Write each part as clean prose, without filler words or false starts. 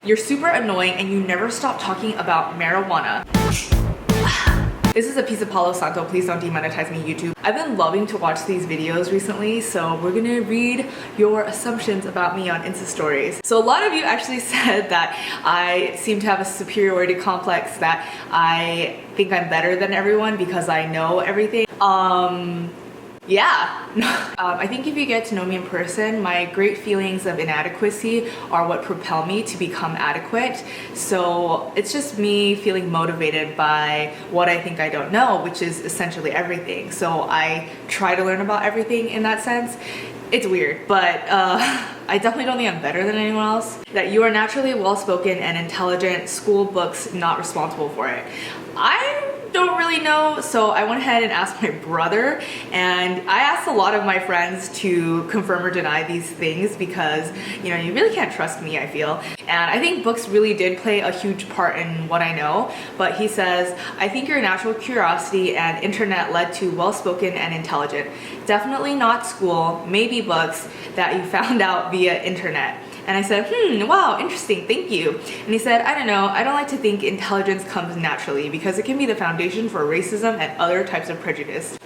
You're super annoying and you never stop talking about marijuana. This is a piece of Palo Santo. Please don't demonetize me, YouTube. I've been loving to watch these videos recently, so we're gonna read your assumptions about me on Insta stories. So a lot of you actually said that I seem to have a superiority complex, that I think I'm better than everyone because I know everything. Yeah. I think if you get to know me in person, my great feelings of inadequacy are what propel me to become adequate. So it's just me feeling motivated by what I think I don't know, which is essentially everything. So I try to learn about everything in that sense. It's weird, but I definitely don't think I'm better than anyone else. That you are naturally well-spoken and intelligent, school books not responsible for it. I don't really know, so I went ahead and asked my brother, and I asked a lot of my friends to confirm or deny these things because, you know, you really can't trust me, I feel. And I think books really did play a huge part in what I know, but he says, I think your natural curiosity and internet led to well-spoken and intelligent. Definitely not school, maybe books that you found out via internet. And I said, wow, interesting, thank you. And he said, I don't know, I don't like to think intelligence comes naturally because it can be the foundation for racism and other types of prejudice.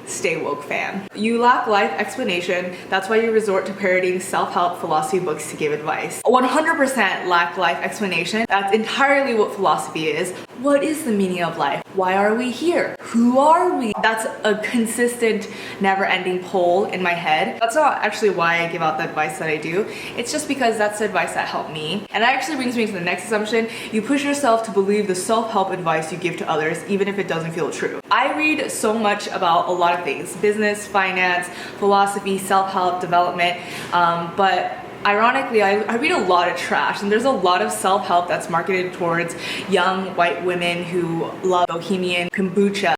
Stay woke, fam. You lack life explanation. That's why you resort to parodying self-help philosophy books to give advice. 100% lack life explanation. That's entirely what philosophy is. What is the meaning of life? Why are we here? Who are we? That's a consistent, never-ending poll in my head. That's not actually why I give out the advice that I do. It's just because that's the advice that helped me. And that actually brings me to the next assumption. You push yourself to believe the self-help advice you give to others, even if it doesn't feel true. I read so much about a lot of things: business, finance, philosophy, self-help, development, but ironically, I read a lot of trash, and there's a lot of self-help that's marketed towards young white women who love bohemian kombucha.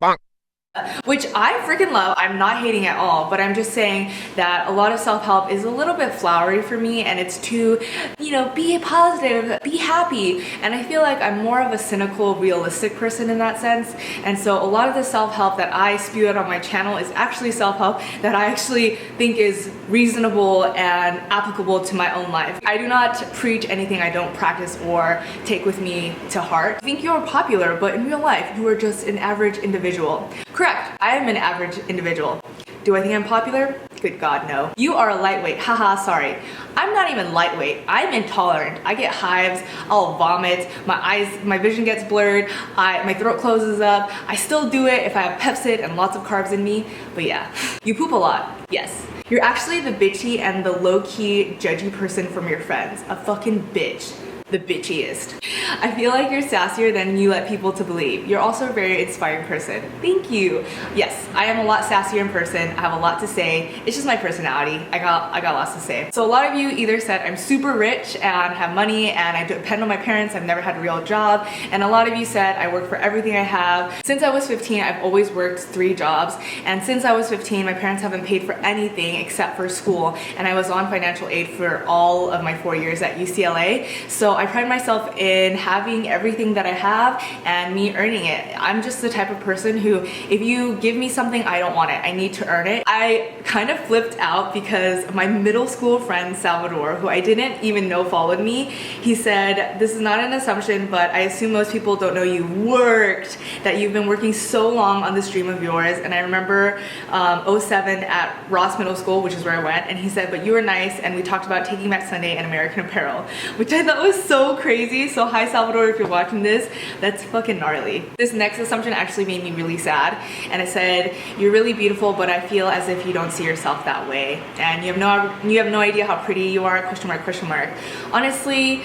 Which I freaking love. I'm not hating at all, but I'm just saying that a lot of self-help is a little bit flowery for me, and it's too, you know, be positive, be happy. And I feel like I'm more of a cynical, realistic person in that sense. And so a lot of the self-help that I spew out on my channel is actually self-help that I actually think is reasonable and applicable to my own life. I do not preach anything I don't practice or take with me to heart. I think you're popular, but in real life, you are just an average individual. Correct, I am an average individual. Do I think I'm popular? Good God, no. You are a lightweight, haha, sorry. I'm not even lightweight, I'm intolerant. I get hives, I'll vomit, my vision gets blurred, my throat closes up. I still do it if I have Pepsid and lots of carbs in me, but yeah. You poop a lot, yes. You're actually the bitchy and the low-key judgy person from your friends. A fucking bitch. The bitchiest. I feel like you're sassier than you let people to believe. You're also a very inspiring person. Thank you. Yes, I am a lot sassier in person. I have a lot to say. It's just my personality. I got lots to say. So a lot of you either said I'm super rich and have money and I depend on my parents. I've never had a real job. And a lot of you said I work for everything I have. Since I was 15, I've always worked 3 jobs. And since I was 15, my parents haven't paid for anything except for school. And I was on financial aid for all of my 4 years at UCLA. So I pride myself in having everything that I have and me earning it. I'm just the type of person who, if you give me something, I don't want it. I need to earn it. I kind of flipped out because my middle school friend, Salvador, who I didn't even know followed me, he said, this is not an assumption, but I assume most people don't know you worked, that you've been working so long on this dream of yours. And I remember 07 at Ross Middle School, which is where I went, and he said, but you were nice, and we talked about Taking Back Sunday and American Apparel, which I thought was so crazy. So hi Salvador, if you're watching this, that's fucking gnarly. This next assumption actually made me really sad, and it said, you're really beautiful, but I feel as if you don't see yourself that way, and you have no idea how pretty you are, question mark, question mark. Honestly,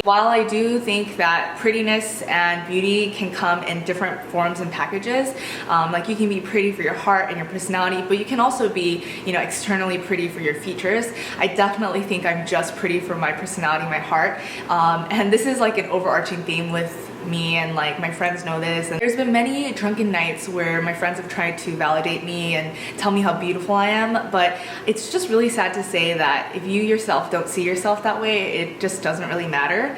while I do think that prettiness and beauty can come in different forms and packages, like you can be pretty for your heart and your personality, but you can also be, you know, externally pretty for your features. I definitely think I'm just pretty for my personality, my heart, and this is like an overarching theme with me, and like my friends know this. And there's been many drunken nights where my friends have tried to validate me and tell me how beautiful I am, but it's just really sad to say that if you yourself don't see yourself that way, it just doesn't really matter.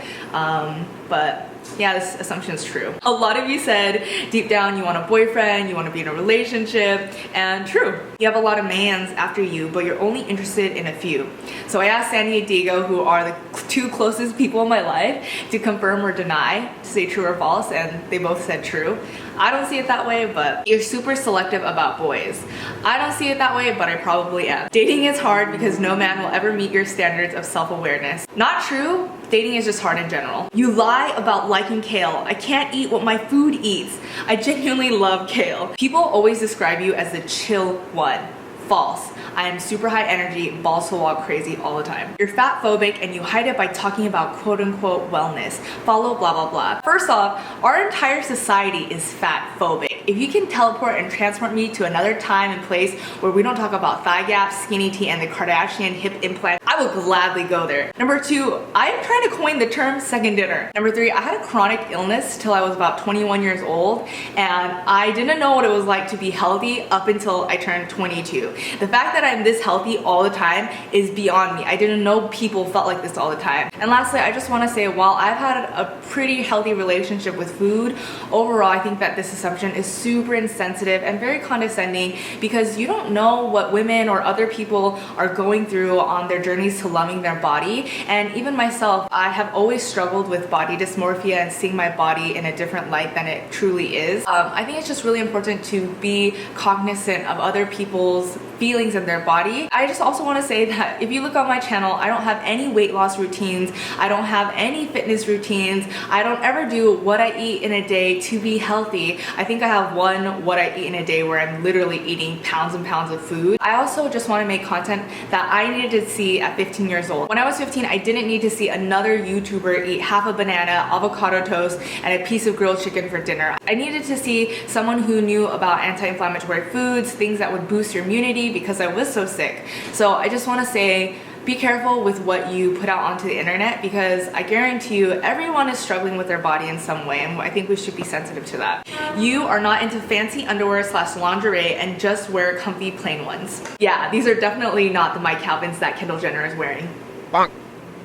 But yeah, this assumption is true. A lot of you said deep down you want a boyfriend, you want to be in a relationship, and true. You have a lot of mans after you, but you're only interested in a few. So I asked Sandy and Diego, who are the two closest people in my life, to confirm or deny, to say true or false, and they both said true. I don't see it that way, but you're super selective about boys. I don't see it that way, but I probably am. Dating is hard because no man will ever meet your standards of self-awareness. Not true. Dating is just hard in general. You lie about liking kale. I can't eat what my food eats. I genuinely love kale. People always describe you as the chill one. False. I am super high energy, balls to the wall crazy all the time. You're fat phobic and you hide it by talking about quote unquote wellness. Follow blah blah blah. First off, our entire society is fat phobic. If you can teleport and transport me to another time and place where we don't talk about thigh gaps, skinny tea, and the Kardashian hip implant, I will gladly go there. Number two, I am trying to coin the term second dinner. Number three, I had a chronic illness till I was about 21 years old, and I didn't know what it was like to be healthy up until I turned 22. The fact that I'm this healthy all the time is beyond me. I didn't know people felt like this all the time. And lastly, I just want to say, while I've had a pretty healthy relationship with food, overall I think that this assumption is super insensitive and very condescending, because you don't know what women or other people are going through on their journeys to loving their body. And even myself, I have always struggled with body dysmorphia and seeing my body in a different light than it truly is. I think it's just really important to be cognizant of other people's feelings in their body. I just also want to say that if you look on my channel, I don't have any weight loss routines. I don't have any fitness routines. I don't ever do what I eat in a day to be healthy. I think I have one what I eat in a day where I'm literally eating pounds and pounds of food. I also just want to make content that I needed to see at 15 years old. When I was 15, I didn't need to see another YouTuber eat half a banana, avocado toast, and a piece of grilled chicken for dinner. I needed to see someone who knew about anti-inflammatory foods, things that would boost your immunity, because I was so sick. So I just want to say, be careful with what you put out onto the internet, because I guarantee you everyone is struggling with their body in some way, and I think we should be sensitive to that. You are not into fancy underwear / lingerie and just wear comfy plain ones. Yeah, these are definitely not the Mike Calvins that Kendall Jenner is wearing. Bonk.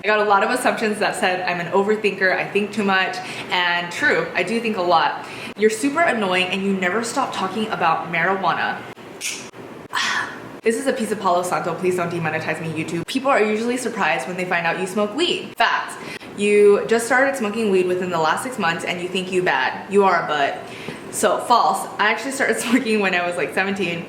I got a lot of assumptions that said I'm an overthinker, I think too much, and true, I do think a lot. You're super annoying and you never stop talking about marijuana. This is a piece of Palo Santo, please don't demonetize me, YouTube. People are usually surprised when they find out you smoke weed. Fact, you just started smoking weed within the last 6 months and you think you bad. You are, but. So false, I actually started smoking when I was like 17.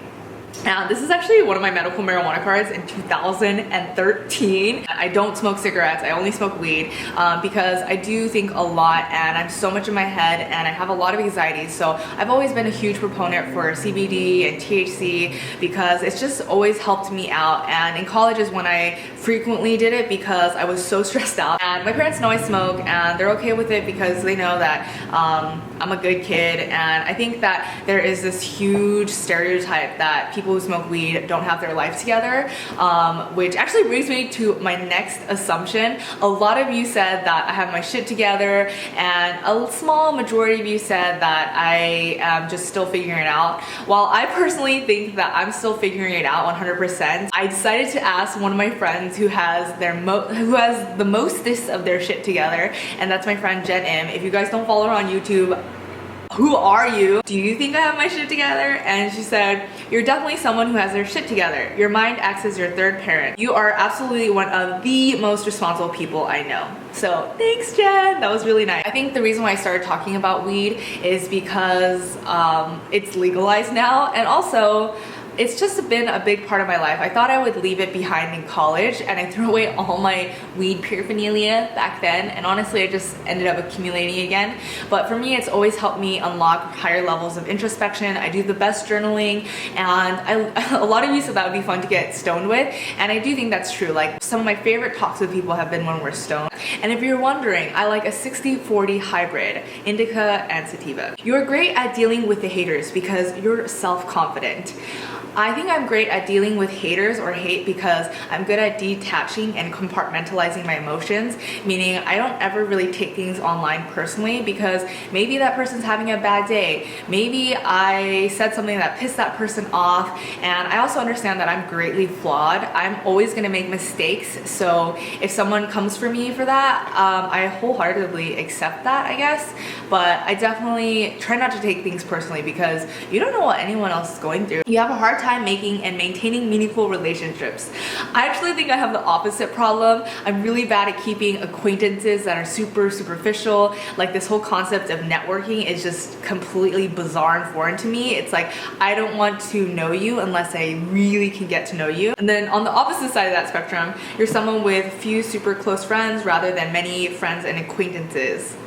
Now, this is actually one of my medical marijuana cards in 2013. I don't smoke cigarettes, I only smoke weed because I do think a lot and I'm so much in my head and I have a lot of anxiety. So I've always been a huge proponent for CBD and THC because it's just always helped me out. And in college is when I frequently did it because I was so stressed out. And my parents know I smoke and they're okay with it because they know that I'm a good kid. And I think that there is this huge stereotype that people who smoke weed don't have their life together, which actually brings me to my next assumption. A lot of you said that I have my shit together, and a small majority of you said that I am just still figuring it out. While I personally think that I'm still figuring it out 100%, I decided to ask one of my friends who has the mostest of their shit together, and that's my friend Jen M. If you guys don't follow her on YouTube, who are you? Do you think I have my shit together? And she said, you're definitely someone who has their shit together. Your mind acts as your third parent. You are absolutely one of the most responsible people I know. So thanks, Jen. That was really nice. I think the reason why I started talking about weed is because it's legalized now, and also it's just been a big part of my life. I thought I would leave it behind in college and I threw away all my weed paraphernalia back then, and honestly I just ended up accumulating again. But for me, it's always helped me unlock higher levels of introspection. I do the best journaling, and a lot of you said that would be fun to get stoned with, and I do think that's true. Like Some of my favorite talks with people have been when we're stoned. And if you're wondering, I like a 60-40 hybrid, indica and sativa. You're great at dealing with the haters because you're self-confident. I think I'm great at dealing with haters or hate because I'm good at detaching and compartmentalizing my emotions, meaning I don't ever really take things online personally because maybe that person's having a bad day. Maybe I said something that pissed that person off, and I also understand that I'm greatly flawed. I'm always gonna make mistakes, so if someone comes for me for that, I wholeheartedly accept that, I guess, but I definitely try not to take things personally because you don't know what anyone else is going through. You have a hard time making and maintaining meaningful relationships. I actually think I have the opposite problem. I'm really bad at keeping acquaintances that are super superficial. Like this whole concept of networking is just completely bizarre and foreign to me. It's like, I don't want to know you unless I really can get to know you. And then on the opposite side of that spectrum, you're someone with few super close friends rather than many friends and acquaintances.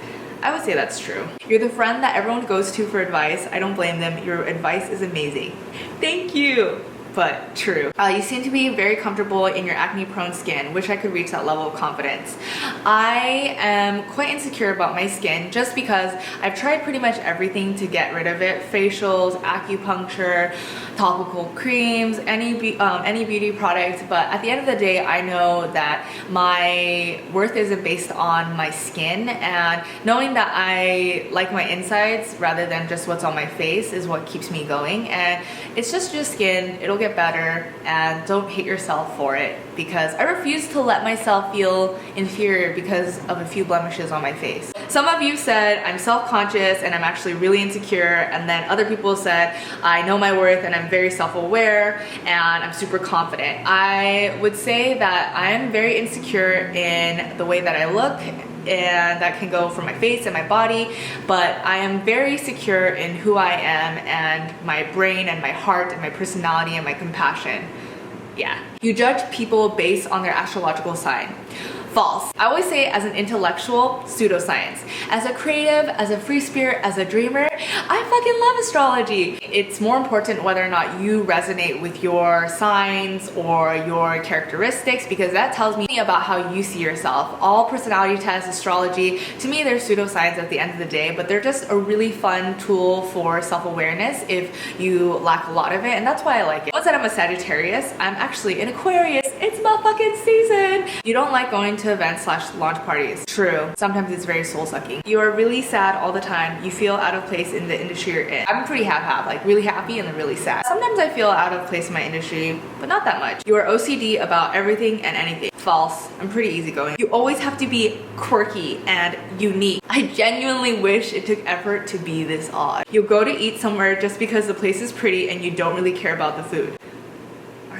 I would say that's true. You're the friend that everyone goes to for advice. I don't blame them. Your advice is amazing. Thank you. But true. You seem to be very comfortable in your acne-prone skin. Wish I could reach that level of confidence. I am quite insecure about my skin just because I've tried pretty much everything to get rid of it. Facials, acupuncture, topical creams, any beauty products, but at the end of the day, I know that my worth isn't based on my skin, and knowing that I like my insides rather than just what's on my face is what keeps me going. And it's just your skin, it'll get better, and don't hate yourself for it because I refuse to let myself feel inferior because of a few blemishes on my face. Some of you said I'm self-conscious and I'm actually really insecure, and then other people said I know my worth and I'm very self-aware and I'm super confident. I would say that I'm very insecure in the way that I look, and that can go from my face and my body, but I am very secure in who I am and my brain and my heart and my personality and my compassion. Yeah. You judge people based on their astrological sign. False. I always say as an intellectual, pseudoscience. As a creative, as a free spirit, as a dreamer, I fucking love astrology. It's more important whether or not you resonate with your signs or your characteristics, because that tells me about how you see yourself. All personality tests, astrology, to me they're pseudoscience at the end of the day, but they're just a really fun tool for self-awareness if you lack a lot of it, and that's why I like it. Once that I'm a Sagittarius, I'm actually an Aquarius. It's motherfucking season. You don't like going to events / launch parties. True. Sometimes it's very soul-sucking. You are really sad all the time. You feel out of place in the industry you're in. I'm pretty half-half, like really happy and then really sad. Sometimes I feel out of place in my industry, but not that much. You are OCD about everything and anything. False. I'm pretty easygoing. You always have to be quirky and unique. I genuinely wish it took effort to be this odd. You'll go to eat somewhere just because the place is pretty and you don't really care about the food.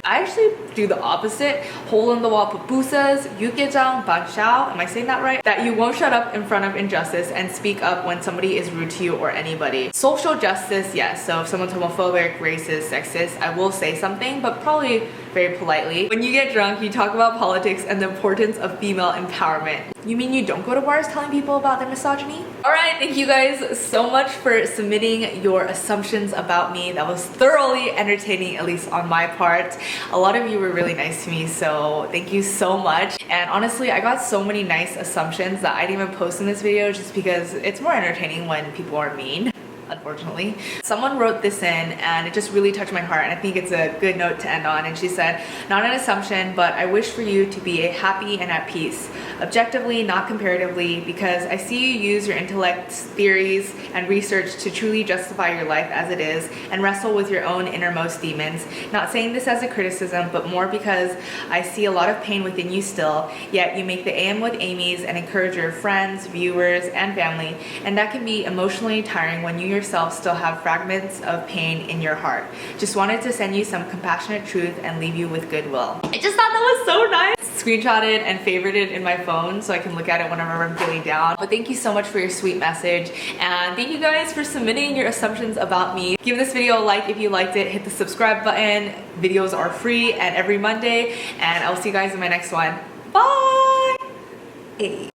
I actually do the opposite. Hole-in-the-wall pupusas, yukejang, banxiao, am I saying that right? That you won't shut up in front of injustice and speak up when somebody is rude to you or anybody. Social justice, yes. So if someone's homophobic, racist, sexist, I will say something, but probably very politely. When you get drunk, you talk about politics and the importance of female empowerment. You mean you don't go to bars telling people about their misogyny? Alright, thank you guys so much for submitting your assumptions about me. That was thoroughly entertaining, at least on my part. A lot of you were really nice to me, so thank you so much. And honestly, I got so many nice assumptions that I didn't even post in this video just because it's more entertaining when people are mean. Unfortunately. Someone wrote this in and it just really touched my heart, and I think it's a good note to end on. And she said, not an assumption, but I wish for you to be happy and at peace. Objectively, not comparatively, because I see you use your intellect, theories, and research to truly justify your life as it is and wrestle with your own innermost demons. Not saying this as a criticism, but more because I see a lot of pain within you still, yet you make the AM with Amy's and encourage your friends, viewers, and family, and that can be emotionally tiring when you yourself still have fragments of pain in your heart. Just wanted to send you some compassionate truth and leave you with goodwill. I just thought that was so nice. Screenshotted and favorited in my phone so I can look at it whenever I'm feeling down. But thank you so much for your sweet message, and thank you guys for submitting your assumptions about me. Give this video a like if you liked it, hit the subscribe button. Videos are free and every Monday, and I'll see you guys in my next one. Bye! Hey.